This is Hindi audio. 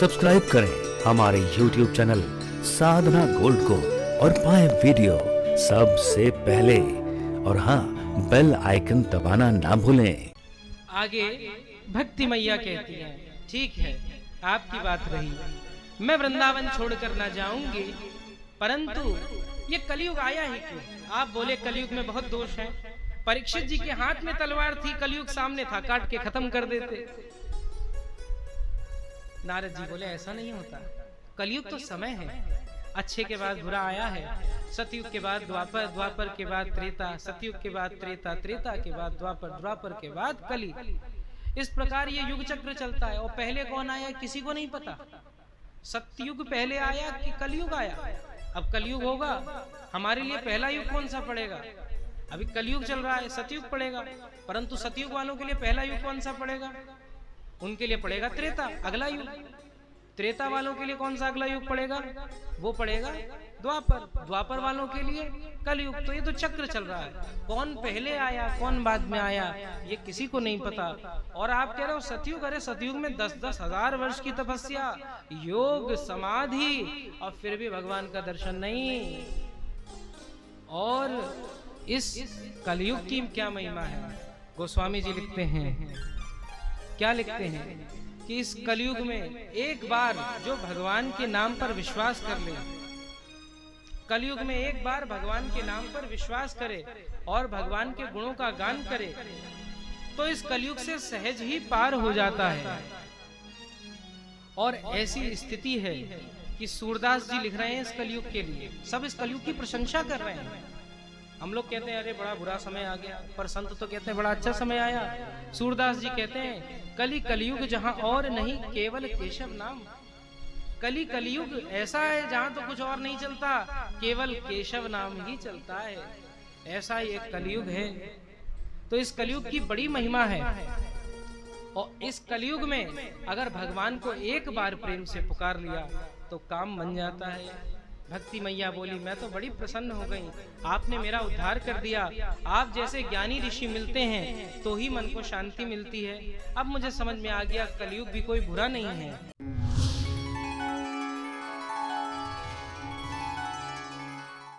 सब्सक्राइब करें हमारे YouTube चैनल साधना गोल्ड को और पाएं वीडियो सबसे पहले। और हाँ, बेल आइकन दबाना ना भूलें। आगे भक्ति मैया कहती है, ठीक है आपकी बात रही, मैं वृंदावन छोड़कर ना जाऊंगी, परंतु ये कलयुग आया ही क्यों? आप बोले कलयुग में बहुत दोष हैं। परीक्षित जी के हाथ में तलवार थी, कलयुग सामने था, काट के खत्म कर देते। नारद जी बोले ऐसा नहीं होता, कलयुग तो समय है, अच्छे के बाद बुरा आया है। सतयुग के बाद द्वापर, द्वापर के बाद त्रेता, सतयुग के बाद त्रेता, त्रेता के बाद द्वापर, द्वापर के बाद कली। इस प्रकार ये युग चक्र चलता है। और पहले कौन आया किसी को नहीं पता। सतयुग पहले आया कि कलयुग आया? अब कलयुग होगा, हमारे लिए पहला युग कौन सा पड़ेगा? अभी कलयुग चल रहा है, सतयुग पड़ेगा, परंतु सतयुग वालों के लिए पहला युग कौन सा पड़ेगा? उनके लिए पड़ेगा त्रेता, अगला युग। त्रेता वालों के लिए कौन सा अगला युग पड़ेगा? वो पड़ेगा द्वापर। द्वापर वालों के लिए कलयुग। तो ये तो चक्र चल रहा है, कौन पहले आया कौन बाद में आया ये किसी को नहीं पता। और आप कह रहे हो सतयुग, अरे सतयुग में 10-10 हजार वर्ष की तपस्या, योग, समाधि, और फिर भी भगवान का दर्शन नहीं। और इस कलयुग की क्या महिमा है? गोस्वामी जी लिखते हैं, क्या लिखते हैं कि इस कलयुग में एक बार जो भगवान के नाम पर विश्वास कर ले, कलयुग में एक बार भगवान के नाम पर विश्वास करे और भगवान के गुणों का गान करे, तो इस कलयुग से सहज ही पार हो जाता है। और ऐसी स्थिति है कि सूरदास जी लिख रहे हैं इस कलयुग के लिए, सब इस कलयुग की प्रशंसा कर रहे हैं। हम लोग कहते हैं अरे बड़ा बुरा समय आ गया, पर संत तो कहते हैं बड़ा अच्छा समय आया। सूरदास जी कहते हैं कलयुग जहां और नहीं केवल केशव नाम। कलयुग ऐसा है जहां तो कुछ और नहीं चलता, केवल केशव नाम ही चलता है। ऐसा ही एक कलयुग है। तो इस कलयुग की बड़ी महिमा है। और इस कलयुग में अगर भगवान को एक बार प्रेम से पुकार लिया तो काम बन जाता है। भक्ति मैया बोली, मैं तो बड़ी प्रसन्न हो गई, आपने मेरा उद्धार कर दिया। आप जैसे ज्ञानी ऋषि मिलते हैं तो ही मन को शांति मिलती है। अब मुझे समझ में आ गया कलयुग भी कोई बुरा नहीं है।